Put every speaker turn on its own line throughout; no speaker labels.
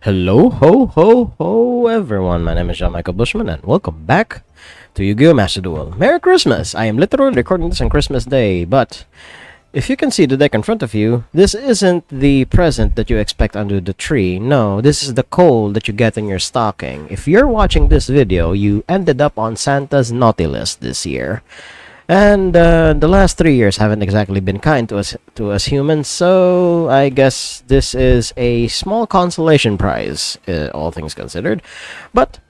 Hello, ho, ho, ho, everyone. My name is Jean-Michael Bushman, and welcome back to YuGiOh Master Duel. Merry Christmas! I am literally recording this on Christmas Day, but if you can see the deck in front of you, this isn't the present that you expect under the tree. No, this is the coal that you get in your stocking. If you're watching this video, you ended up on Santa's naughty list this year. And the last 3 years haven't exactly been kind to us humans, so I guess this is a small consolation prize, all things considered. But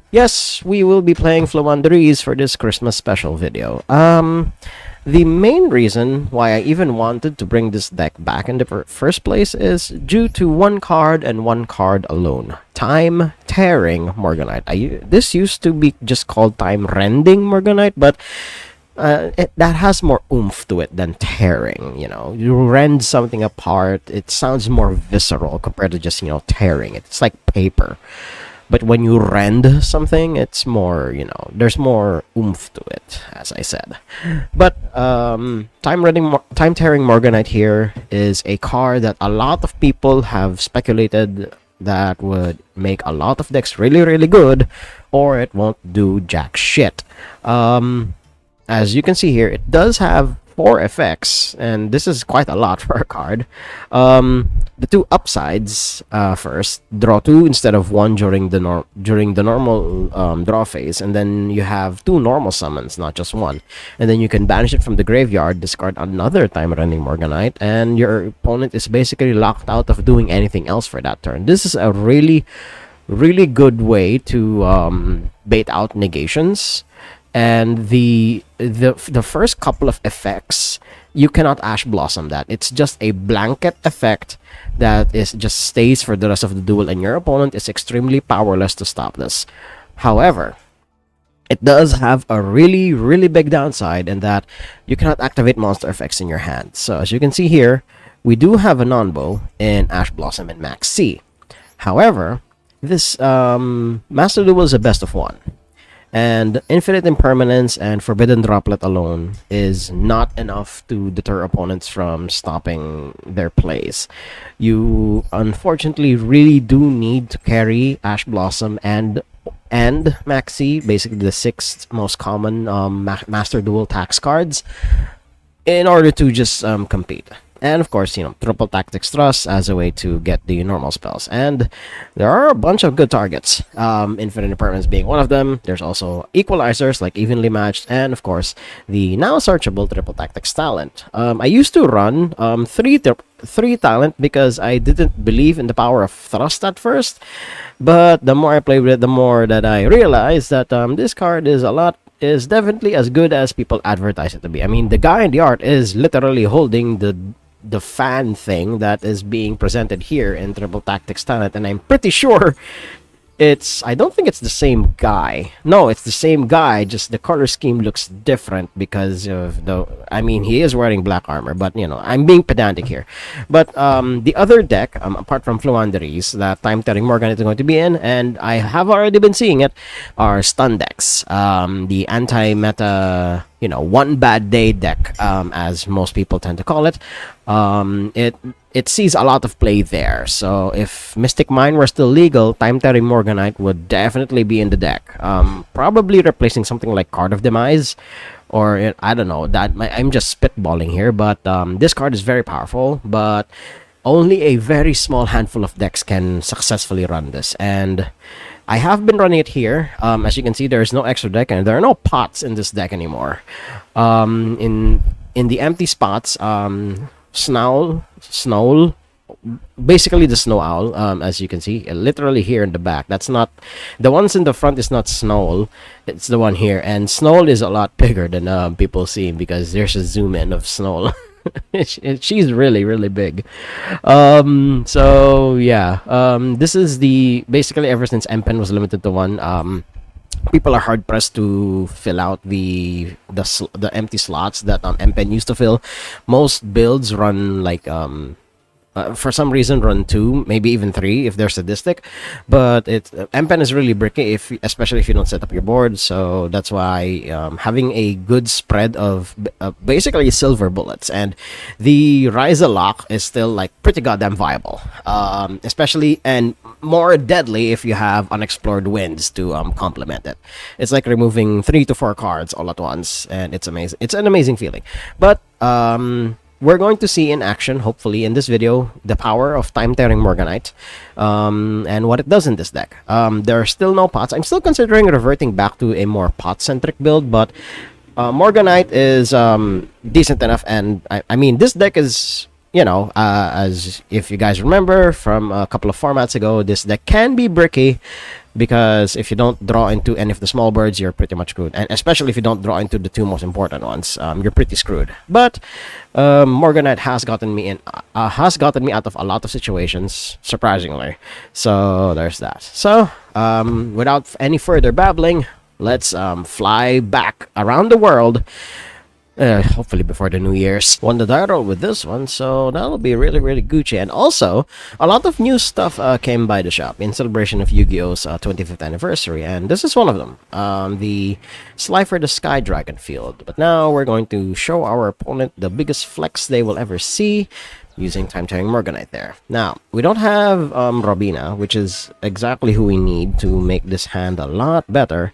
yes, we will be playing Flawanderies for this Christmas special video. The main reason why I even wanted to bring this deck back in the first place is due to one card and one card alone. Time Tearing Morganite. This used to be just called Time Rending Morganite, but that has more oomph to it than tearing. You rend something apart, it sounds more visceral compared to just tearing it. It's like paper, but when you rend something, it's more, there's more oomph to it, as I said. But time tearing Morganite here is a card that a lot of people have speculated that would make a lot of decks really, really good, or it won't do jack shit. As you can see here, it does have 4 effects, and this is quite a lot for a card. The 2 upsides, first, draw 2 instead of 1 during the normal draw phase, and then you have 2 normal summons, not just 1. And then you can banish it from the graveyard, discard another Time Rending Morganite, and your opponent is basically locked out of doing anything else for that turn. This is a really, really good way to bait out negations. And the first couple of effects, you cannot Ash Blossom that. It's just a blanket effect that just stays for the rest of the duel, and your opponent is extremely powerless to stop this. However, it does have a really, really big downside in that you cannot activate monster effects in your hand. So as you can see here, we do have a non-bow in Ash Blossom and Max C. However, this Master Duel is a best of 1. And Infinite Impermanence and Forbidden Droplet alone is not enough to deter opponents from stopping their plays. You unfortunately really do need to carry Ash Blossom and Maxi, basically the 6th most common Master Duel tax cards, in order to just compete. And of course, triple tactics thrust as a way to get the normal spells. And there are a bunch of good targets. Infinite Impermanence being one of them. There's also equalizers like Evenly Matched, and of course the now searchable triple tactics talent. I used to run 3 talent because I didn't believe in the power of thrust at first. But the more I played with it, the more that I realized that this card is definitely as good as people advertise it to be. I mean, the guy in the art is literally holding the fan thing that is being presented here in Triple Tactics Talent, and I'm pretty sure I don't think it's the same guy. No, it's the same guy, just the color scheme looks different because of he is wearing black armor, but I'm being pedantic here. But the other deck, apart from Flawanderies, that Time Tearing Morgan is going to be in, and I have already been seeing it, are stun decks. The anti-meta, one bad day deck, as most people tend to call it. It sees a lot of play there. So if Mystic Mine were still legal, Time Tearing Morganite would definitely be in the deck. Probably replacing something like Card of Demise, or I don't know. I'm just spitballing here, but this card is very powerful. But only a very small handful of decks can successfully run this, and I have been running it here. As you can see, there is no extra deck, and there are no pots in this deck anymore. In the empty spots, Snowl, basically the Snow Owl, as you can see, literally here in the back. That's not the ones in the front. Is not Snowl, it's the one here, and Snowl is a lot bigger than people see because there's a zoom in of Snowl. She's really, really big. So yeah, this is basically ever since MPen was limited to 1, people are hard pressed to fill out the empty slots that MPen used to fill. Most builds run like For some reason, run 2, maybe even 3 if they're sadistic. But M-Pen is really bricky, especially if you don't set up your board. So that's why having a good spread of basically silver bullets, and the Ryza lock is still like pretty goddamn viable, especially and more deadly if you have unexplored winds to complement it. It's like removing 3 to 4 cards all at once, and it's amazing. It's an amazing feeling. But we're going to see in action, hopefully, in this video, the power of Time-Tearing Morganite, and what it does in this deck. There are still no pots. I'm still considering reverting back to a more pot-centric build, but Morganite is decent enough, and I mean, this deck is, you know, as if you guys remember from a couple of formats ago, this deck can be bricky, because if you don't draw into any of the small birds, you're pretty much screwed, and especially if you don't draw into the 2 most important ones, you're pretty screwed. But Morganite has gotten me out of a lot of situations, surprisingly. So there's that. So without any further babbling, let's fly back around the world. Hopefully before the New Year's. Won the die roll with this one, so that'll be really, really Gucci. And also, a lot of new stuff came by the shop in celebration of Yu-Gi-Oh's 25th anniversary, and this is one of them, the Slifer the Sky Dragon Field. But now we're going to show our opponent the biggest flex they will ever see, using Time-Tearing Morganite there. Now, we don't have Robina, which is exactly who we need to make this hand a lot better.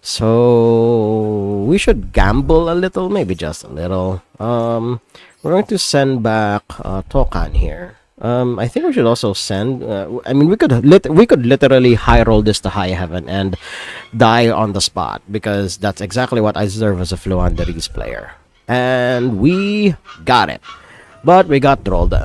So we should gamble a little, maybe just a little. We're going to send back Tokan here. I think we should also send. I mean, we could literally high roll this to high heaven and die on the spot, because that's exactly what I deserve as a Fluanderies player, and we got it. But we got trolled.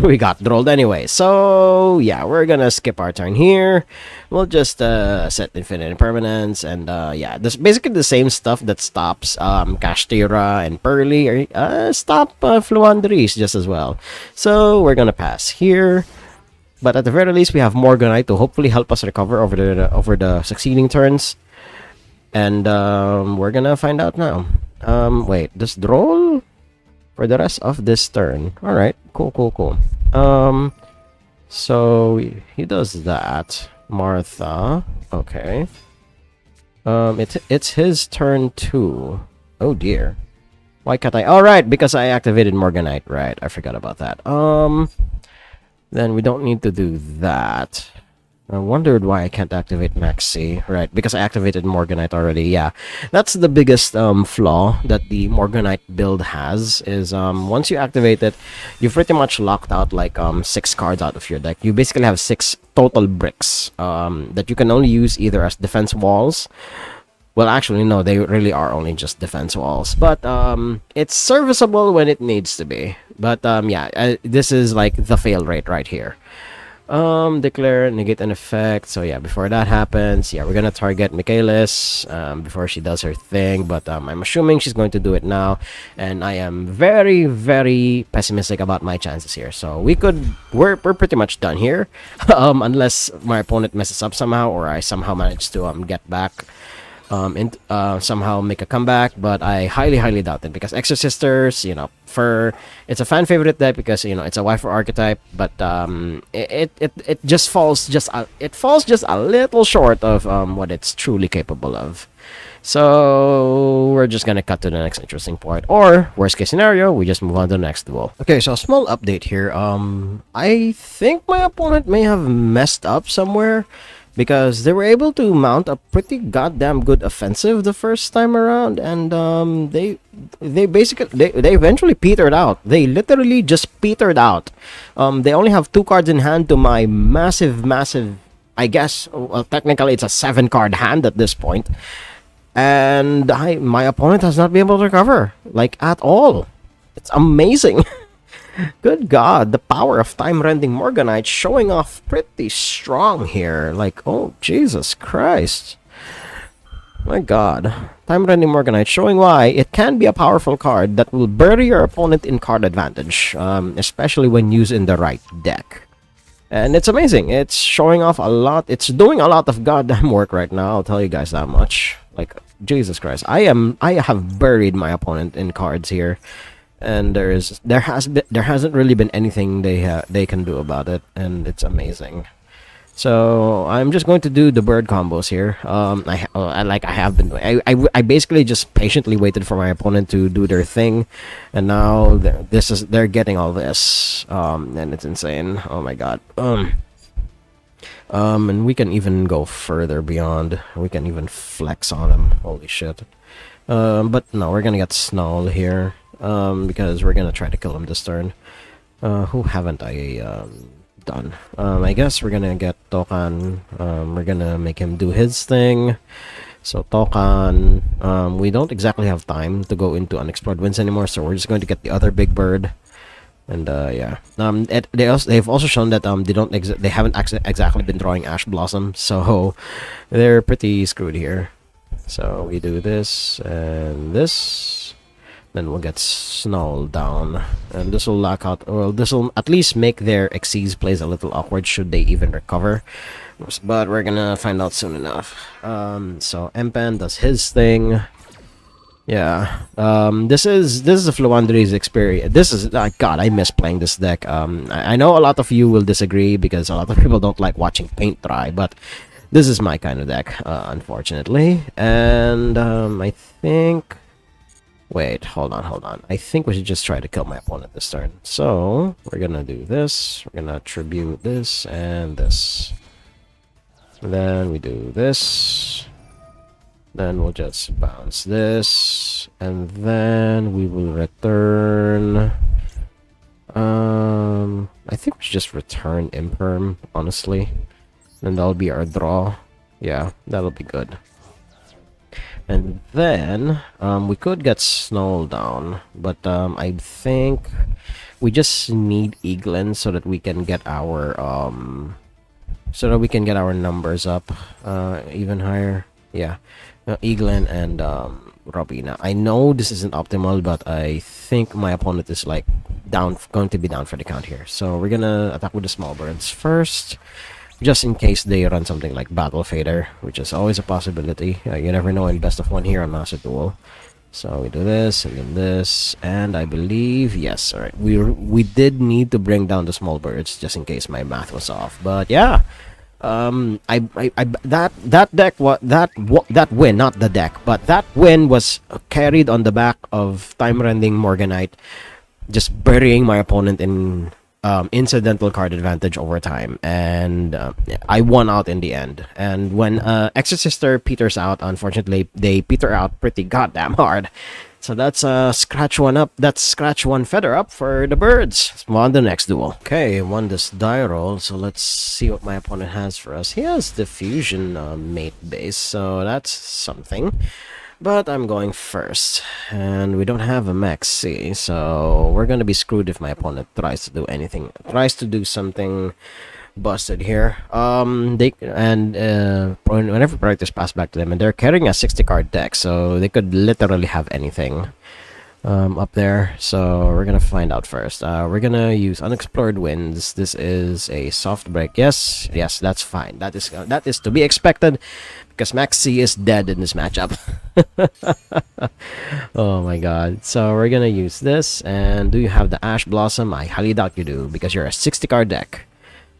We got trolled anyway. So yeah, we're gonna skip our turn here. We'll just set infinite impermanence, and yeah, this basically the same stuff that stops Kashtira and Pearly, or stop Fluanderies just as well. So we're gonna pass here. But at the very least, we have Morganite to hopefully help us recover over the succeeding turns. And we're gonna find out now. Wait, does Droll for the rest of this turn? All right, cool. So he does that. Martha, okay. It's his turn too. Oh dear, why can't I? All right, because I activated Morganite. Right, I forgot about that. Then we don't need to do that. I wondered why I can't activate Maxi. Right, because I activated Morganite already. Yeah, that's the biggest flaw that the Morganite build has, is once you activate it, you've pretty much locked out like 6 cards out of your deck. You basically have 6 total bricks that you can only use either as defense walls. Well, actually, no, they really are only just defense walls. But it's serviceable when it needs to be. But yeah, this is like the fail rate right here. Declare, negate an effect. So yeah, before that happens, yeah, we're gonna target Michaelis before she does her thing, but I'm assuming she's going to do it now, and I am very, very pessimistic about my chances here. So we're pretty much done here, unless my opponent messes up somehow, or I somehow manage to get back, and somehow make a comeback. But I highly doubt it, because Exorcisters, you know, it's a fan favorite deck because, you know, it's a waifu archetype, but it just falls just a little short of what it's truly capable of. So we're just gonna cut to the next interesting point, or worst case scenario, we just move on to the next duel. Okay, so a small update here. I think my opponent may have messed up somewhere, because they were able to mount a pretty goddamn good offensive the first time around, and they eventually petered out. They literally just petered out. They only have 2 cards in hand to my massive, I guess, well, technically it's a 7-card hand at this point, and my opponent has not been able to recover, like, at all. It's amazing. Good God, the power of time-rending Morganite showing off pretty strong here. Like, oh, Jesus Christ. My God. Time-rending Morganite showing why it can be a powerful card that will bury your opponent in card advantage, especially when used in the right deck. And it's amazing. It's showing off a lot. It's doing a lot of goddamn work right now, I'll tell you guys that much. Like, Jesus Christ. I have buried my opponent in cards here. and there hasn't really been anything they can do about it, and it's amazing. So I'm just going to do the bird combos here. I have been doing. I basically just patiently waited for my opponent to do their thing, and now they're getting all this. And it's insane. Oh my god. And we can even go further beyond. We can even flex on them. Holy shit. But no, we're gonna get Snull here. Because we're gonna try to kill him this turn. Who haven't I done? I guess we're gonna get Tokan. We're gonna make him do his thing. So Tokan, we don't exactly have time to go into unexplored winds anymore, so we're just going to get the other big bird. And yeah, they've also shown that they haven't exactly been drawing Ash Blossom, so they're pretty screwed here. So we do this and this, then we'll get Snow down, and this will lock out. Well, this will at least make their Xyz plays a little awkward should they even recover. But we're gonna find out soon enough. So Empan does his thing. Yeah. This is a Fluandre's experience. This is God. I miss playing this deck. I know a lot of you will disagree because a lot of people don't like watching paint dry, but this is my kind of deck, unfortunately. And I think. Wait, hold on. I think we should just try to kill my opponent this turn. So we're gonna do this. We're gonna tribute this and this. Then we do this. Then we'll just bounce this, and then we will return. I think we should just return Imperm, honestly. Then that'll be our draw. Yeah, that'll be good. And then we could get Snow down, but I think we just need Eaglin so that we can get our numbers up even higher. Yeah. Eaglin and Robina. I know this isn't optimal, but I think my opponent is like going to be down for the count here. So we're gonna attack with the small birds first, just in case they run something like Battle Fader, which is always a possibility. You never know in best of one here on Master Duel. So we do this and then this, and I believe yes. All right, we did need to bring down the small birds just in case my math was off, but yeah. That deck, that win, not the deck, but that win was carried on the back of time-rending Morganite, just burying my opponent in incidental card advantage over time, and I won out in the end. And when Exorcister peters out, unfortunately, they peter out pretty goddamn hard. So that's scratch one up. That's scratch one feather up for the birds. Let's move on to the next duel. Okay, won this die roll. So let's see what my opponent has for us. He has the fusion mate base, so that's something. But I'm going first, and we don't have a max C, so we're gonna be screwed if my opponent tries to do anything. Tries to do something busted here. Whenever characters pass back to them, and they're carrying a 60 card deck, so they could literally have anything up there. So we're gonna find out first. We're gonna use Unexplored Winds. This is a soft break. Yes, that's fine. That is to be expected because Max C is dead in this matchup. Oh my god. So we're gonna use this. And do you have the Ash Blossom? I highly doubt you do because you're a 60 card deck.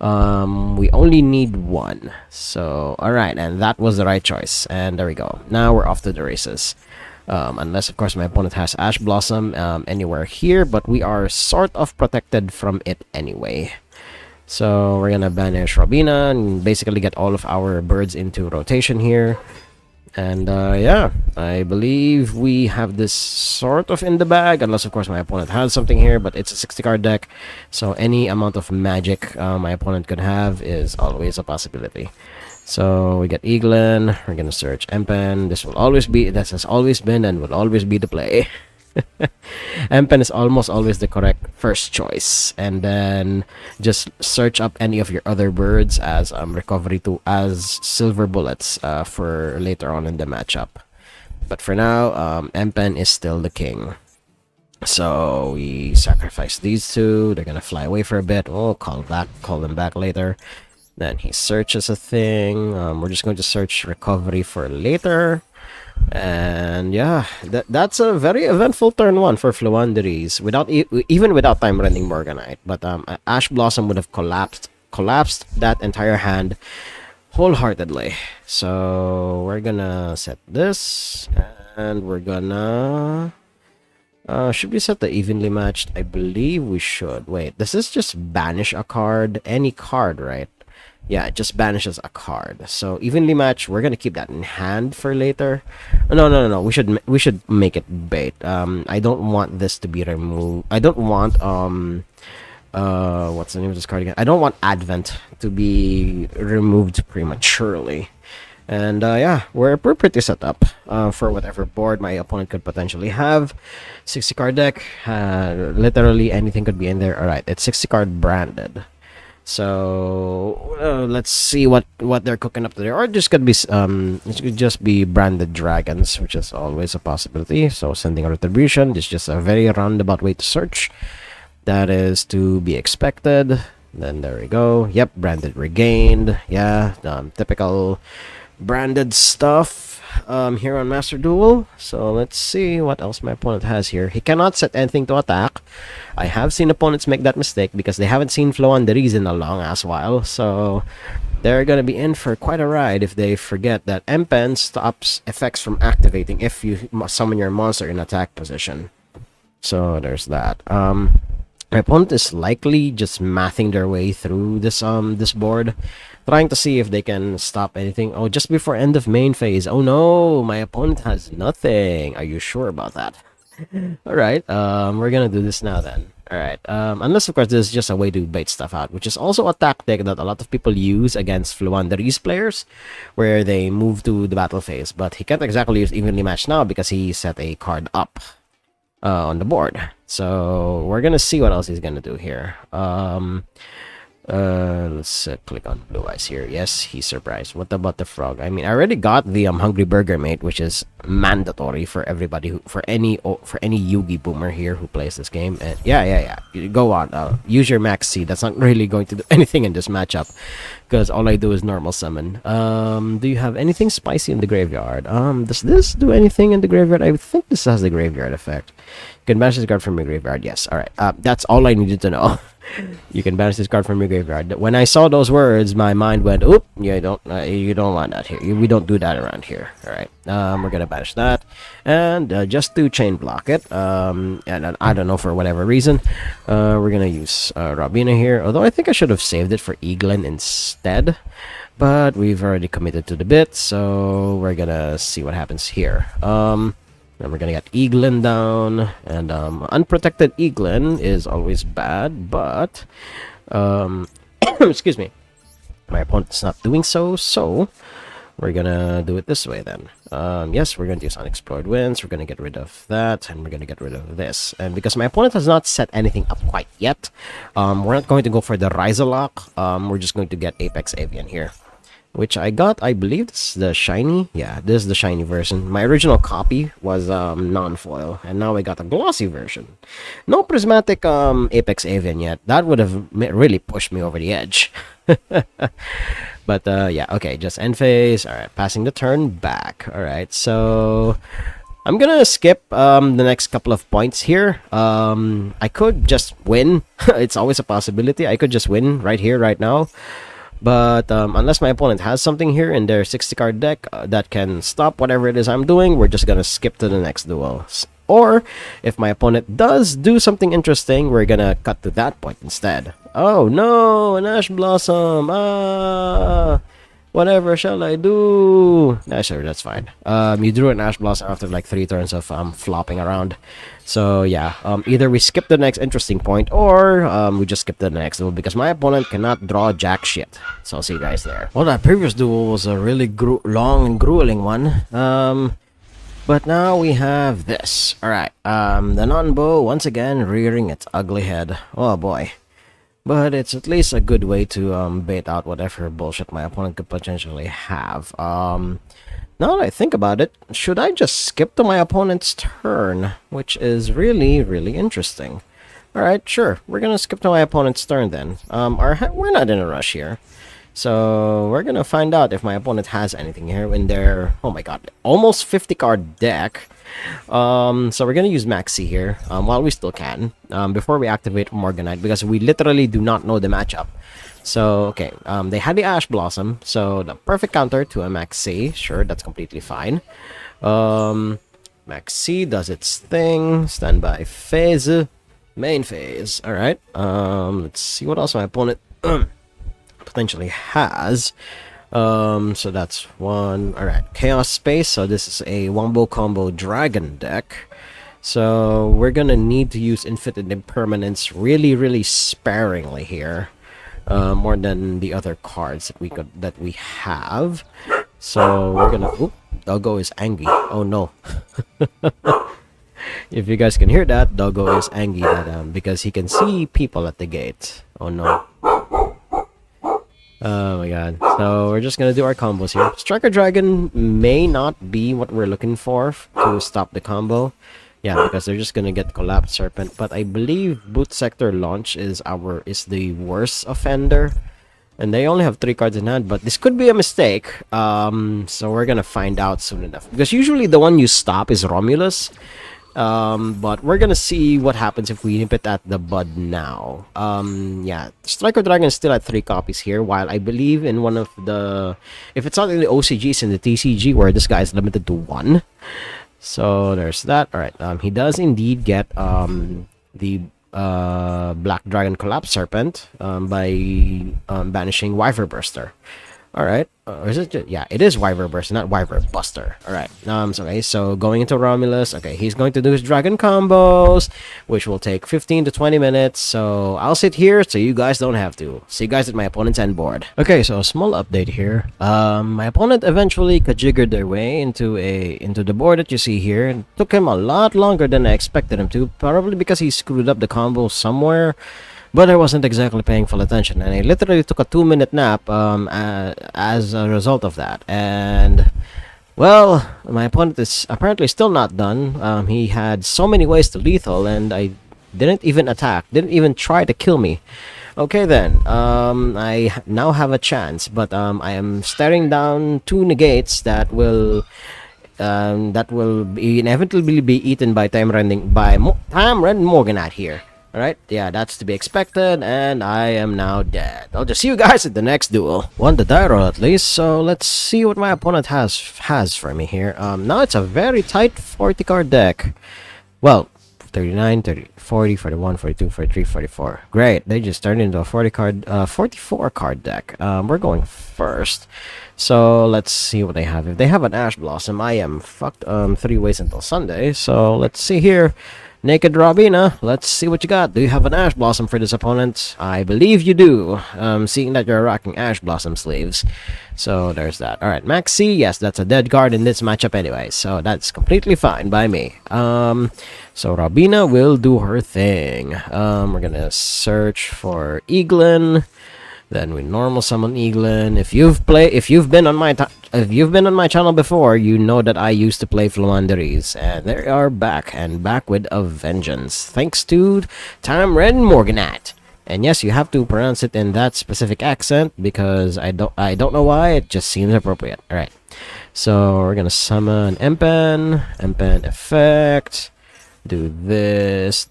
We only need one. So alright, and that was the right choice. And there we go. Now we're off to the races. Unless of course my opponent has Ash Blossom anywhere here, but we are sort of protected from it anyway. So we're gonna banish Robina and basically get all of our birds into rotation here. And yeah, I believe we have this sort of in the bag, unless of course my opponent has something here, but it's a 60 card deck, so any amount of magic my opponent could have is always a possibility. So we get Eaglin, we're gonna search Empan. This has always been and will always be the play. Empan is almost always the correct first choice, and then just search up any of your other birds as recovery to as silver bullets for later on in the matchup. But for now, Empan is still the king. So we sacrifice these two. They're gonna fly away for a bit. We'll call them back later. Then he searches a thing. We're just going to search recovery for later. And yeah, that's a very eventful turn one for Fluanderies without even without time running Morganite. But Ash Blossom would have collapsed that entire hand wholeheartedly. So we're gonna set this, and we're gonna should we set the evenly matched? I believe we should. Wait, does this just banish a card? Any card, right? Yeah, it just banishes a card. So evenly matched, we're gonna keep that in hand for later. No. We should make it bait. I don't want this to be removed. I don't want what's the name of this card again? I don't want Advent to be removed prematurely. And yeah, we're pretty set up for whatever board my opponent could potentially have. 60 card deck, literally anything could be in there. All right, it's 60 card branded. So let's see what they're cooking up today, or it just could be it could just be branded dragons, which is always a possibility. So sending a retribution is just a very roundabout way to search. That is to be expected. Then there we go. Yep, branded regained. Yeah, typical branded stuff here on Master Duel. So let's see what else my opponent has here. He cannot set anything to attack. I have seen opponents make that mistake because they haven't seen Floanderies in a long ass while. So they're gonna be in for quite a ride if they forget that M-Pen stops effects from activating if you summon your monster in attack position. So there's that. My opponent is likely just mathing their way through this board, trying to see if they can stop anything. Oh, just before end of main phase. Oh no, my opponent has nothing. Are you sure about that? All right. We're gonna do this now then. All right. Unless of course this is just a way to bait stuff out, which is also a tactic that a lot of people use against Fluanderies players, where they move to the battle phase. But he can't exactly use evenly matched now because he set a card up on the board. So we're gonna see what else he's gonna do here. Let's click on Blue Eyes here. Yes, he's surprised. What about the frog? I mean, I already got the Hungry Burger Mate, which is mandatory for everybody for any Yugi boomer here who plays this game. And yeah. Go on. Use your Max C. That's not really going to do anything in this matchup, because all I do is normal summon. Do you have anything spicy in the graveyard? Does this do anything in the graveyard? I think this has the graveyard effect. You can banish this card from your graveyard. Yes. All right. That's all I needed to know. You can banish this card from your graveyard. When I saw those words, my mind went, "Oop, you don't want that here. We don't do that around here." All right. We're gonna banish that, and just to chain block it. And I don't know, for whatever reason, we're gonna use Robina here. Although I think I should have saved it for Eaglin instead, but we've already committed to the bit, so we're gonna see what happens here. Then we're gonna get Eaglin down, and unprotected Eaglin is always bad, but excuse me, my opponent's not doing so, so we're gonna do it this way then. Yes, we're gonna use Unexplored Winds, we're gonna get rid of that, and we're gonna get rid of this. And because my opponent has not set anything up quite yet, we're not going to go for the Rizalock. We're just going to get Apex Avian here, which I got. I believe this is the shiny. Yeah, this is the shiny version. My original copy was non-foil, and now I got a glossy version. No prismatic Apex Avian yet. That would have really pushed me over the edge. But yeah, okay, just end phase. All right, passing the turn back. All right, so I'm gonna skip the next couple of points here. I could just win. It's always a possibility. I could just win right here, right now. But unless my opponent has something here in their 60 card deck that can stop whatever it is I'm doing, we're just gonna skip to the next duel. Or if my opponent does do something interesting, we're gonna cut to that point instead. Oh no, an Ash Blossom! Whatever shall I do? Nah, sure, that's fine. You drew an Ash Blossom after like 3 turns of flopping around. So yeah, either we skip the next interesting point, or we just skip the next duel, because my opponent cannot draw jack shit. So I'll see you guys there. Well, that previous duel was a really long and grueling one. But now we have this. Alright, the non-bow once again rearing its ugly head. Oh boy. But it's at least a good way to bait out whatever bullshit my opponent could potentially have. Now that I think about it, should I just skip to my opponent's turn? Which is really, really interesting. Alright, sure. We're gonna skip to my opponent's turn then. We're not in a rush here. So we're gonna find out if my opponent has anything here in their, oh my god, almost 50 card deck. So we're gonna use Maxi here while we still can before we activate Morganite, because we literally do not know the matchup. So okay, they had the Ash Blossom, so the perfect counter to a Maxi. Sure, that's completely fine. Maxi does its thing. Standby phase, main phase. All right. Let's see what else my opponent potentially has. So that's one. All right, Chaos Space. So this is a wombo combo dragon deck. So we're gonna need to use Infinite Impermanence really sparingly here, more than the other cards that we have. So we're gonna. Oop, Doggo is angry. Oh no! If you guys can hear that, Doggo is angry that because he can see people at the gate. Oh no! Oh my god. So we're just gonna do our combos here. Striker Dragon may not be what we're looking for to stop the combo. Yeah, because they're just gonna get Collapsed Serpent. But I believe Boot Sector Launch is the worst offender. And they only have 3 cards in hand, but this could be a mistake. So we're gonna find out soon enough. Because usually the one you stop is Romulus. But we're gonna see what happens if we nip it at the bud now. Yeah, Striker Dragon is still at 3 copies here, while I believe in one of the, if it's not in the OCGs, in the TCG, where this guy is limited to 1. So there's that. All right, he does indeed get the Black Dragon Collapse Serpent by banishing Wyver Burster. All right, or is it yeah, it is Wyver Burster, not Wyver Buster. All right, okay, so going into Romulus. Okay, he's going to do his dragon combos, which will take 15 to 20 minutes. So I'll sit here so you guys don't have to. See you guys at my opponent's end board. Okay, so a small update here. My opponent eventually kajiggered their way into the board that you see here. It took him a lot longer than I expected him to, probably because he screwed up the combo somewhere. But I wasn't exactly paying full attention, and I literally took a 2-minute nap as a result of that. And, well, my opponent is apparently still not done. He had so many ways to lethal, and I didn't even attack, didn't even try to kill me. Okay then, I now have a chance, but I am staring down 2 negates that will inevitably be eaten by Time Rend Morganite here. Alright, yeah, that's to be expected, and I am now dead. I'll just see you guys at the next duel. Won the die roll at least, so let's see what my opponent has for me here. Now it's a very tight 40-card deck. Well, 39, 30, 40, 41, 42, 43, 44. Great, they just turned into a 44-card deck. We're going first. So let's see what they have. If they have an Ash Blossom, I am fucked 3 ways until Sunday. So let's see here. Naked Robina, let's see what you got. Do you have an Ash Blossom for this opponent? I believe you do, seeing that you're rocking Ash Blossom sleeves. So there's that. Alright, Maxi, yes, that's a dead card in this matchup anyway, so that's completely fine by me. So Robina will do her thing. We're gonna search for Eaglin. Then we normal summon Eaglin. If you've been on my channel before, you know that I used to play Fluanderies, and they are back with a vengeance, thanks to Time Red Morganite. And yes, you have to pronounce it in that specific accent because I don't know why, it just seems appropriate. All right, so we're gonna summon Empen effect. Do this,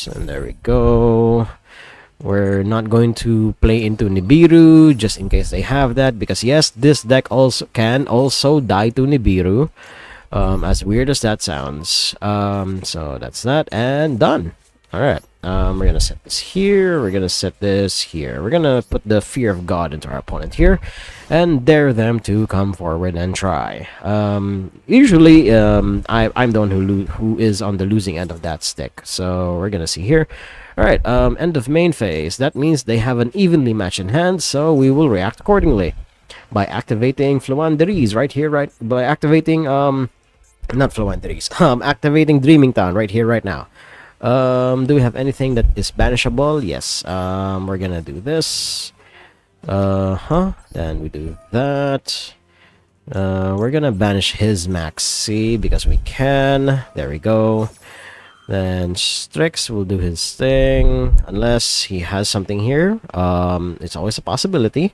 and there we go. We're not going to play into Nibiru just in case they have that, because yes, this deck can also die to Nibiru, as weird as that sounds. So that's that, and done. Alright, we're gonna set this here, we're gonna set this here, we're gonna put the Fear of God into our opponent here, and dare them to come forward and try. Usually, I'm the one who is on the losing end of that stick, so we're gonna see here. Alright, end of main phase. That means they have an evenly matched in hand, so we will react accordingly. By activating Fluanderies right here, by activating, not Fluanderies, activating Dreaming Town right here, right now. Do we have anything that is banishable? Yes, we're gonna do this. Then we do that. We're gonna banish his Maxi because we can. There we go. Then Strix will do his thing unless he has something here. It's always a possibility.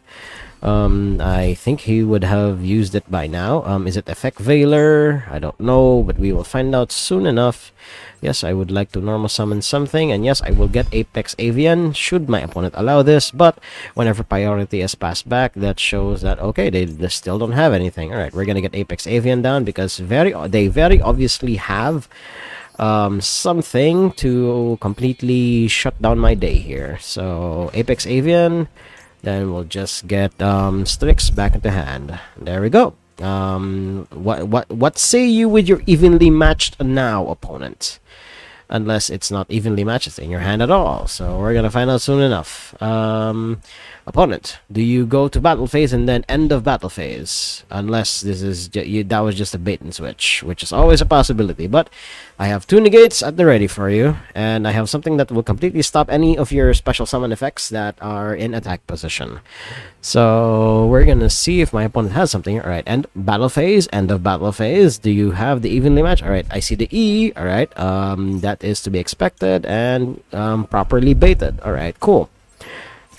I think he would have used it by now. Is it Effect Veiler? I don't know, but we will find out soon enough. Yes, I would like to normal summon something, and yes, I will get Apex Avian should my opponent allow this, but whenever priority is passed back, that shows that, okay, they still don't have anything. Alright, we're gonna get Apex Avian down because they very obviously have something to completely shut down my day here. So Apex Avian, then we'll just get Strix back into hand. There we go. What say you with your evenly matched now opponent? Unless it's not evenly matched, it's in your hand at all. So we're gonna find out soon enough. Opponent, do you go to battle phase and then end of battle phase? Unless this is that was just a bait and switch, which is always a possibility. But I have 2 negates at the ready for you, and I have something that will completely stop any of your special summon effects that are in attack position. So we're gonna see if my opponent has something. All right, end battle phase, end of battle phase. Do you have the evenly match? All right, I see the E. All right, that is to be expected and properly baited. All right, cool.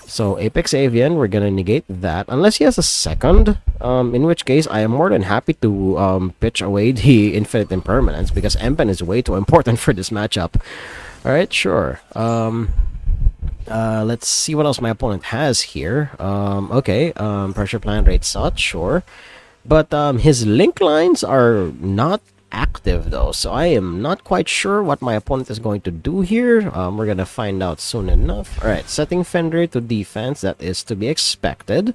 So Apex Avian, we're gonna negate that unless he has a second, in which case I am more than happy to pitch away the Infinite Impermanence because Empen is way too important for this matchup. Alright, sure. Let's see what else my opponent has here. Okay, pressure plant rate such, sure. But his link lines are not active though, so I am not quite sure what my opponent is going to do here. We're gonna find out soon enough. Alright, setting Fenrir to defense, that is to be expected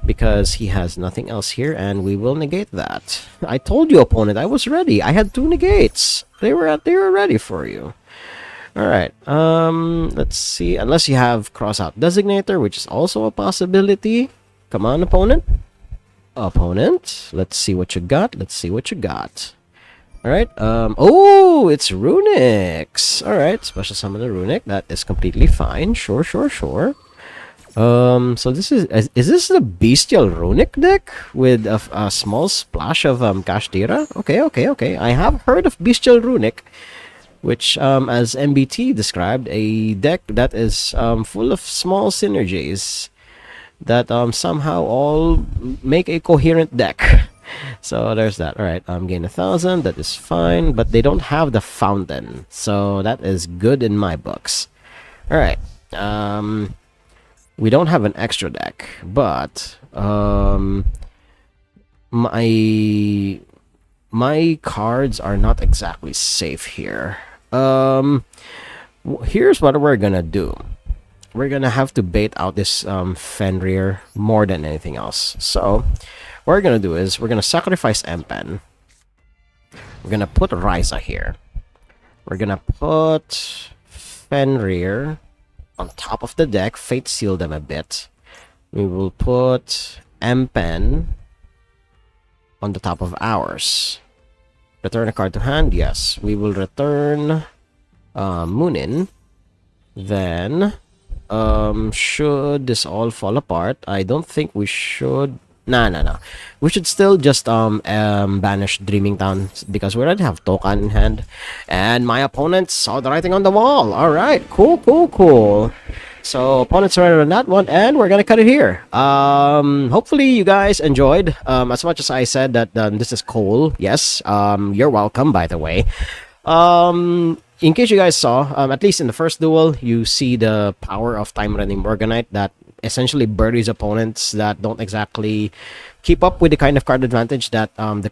because he has nothing else here, and we will negate that. I told you, opponent, I was ready. I had 2 negates. They were ready for you. Alright, let's see. Unless you have cross-out designator, which is also a possibility. Come on, opponent. Opponent, let's see what you got. Let's see what you got. Alright, oh, it's Runix. Alright, special summon the Runic. That is completely fine. Sure, sure, sure. So this is this the Bestial Runic deck with a small splash of Kashtira? Okay, okay, okay. I have heard of Bestial Runic, which, as MBT described, a deck that is full of small synergies that somehow all make a coherent deck. So there's that. Alright, gain 1,000, that is fine, but they don't have the fountain, so that is good in my books. Alright, we don't have an extra deck, but my cards are not exactly safe here. Here's what we're gonna do. We're gonna have to bait out this Fenrir more than anything else. So what we're gonna do is we're gonna sacrifice Empen. We're gonna put Ryza here. We're gonna put Fenrir on top of the deck, Fate Seal them a bit. We will put Empen on the top of ours. Return a card to hand, yes. We will return Moonin. Then should this all fall apart, I don't think we should. No. We should still just banish Dreaming Town because we already have Tokan in hand. And my opponent saw the writing on the wall. Alright, cool. So opponents surrendered on that one, and we're gonna cut it here. Hopefully you guys enjoyed. As much as I said that this is cool, yes, you're welcome, by the way. In case you guys saw, at least in the first duel, you see the power of Time Running Morganite that essentially buries opponents that don't exactly keep up with the kind of card advantage that the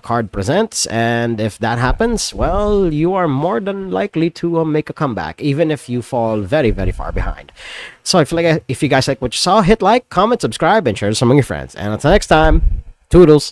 card presents. And if that happens, well, you are more than likely to make a comeback, even if you fall very, very far behind. So if you guys like what you saw, hit like, comment, subscribe, and share this among your friends. And until next time, toodles.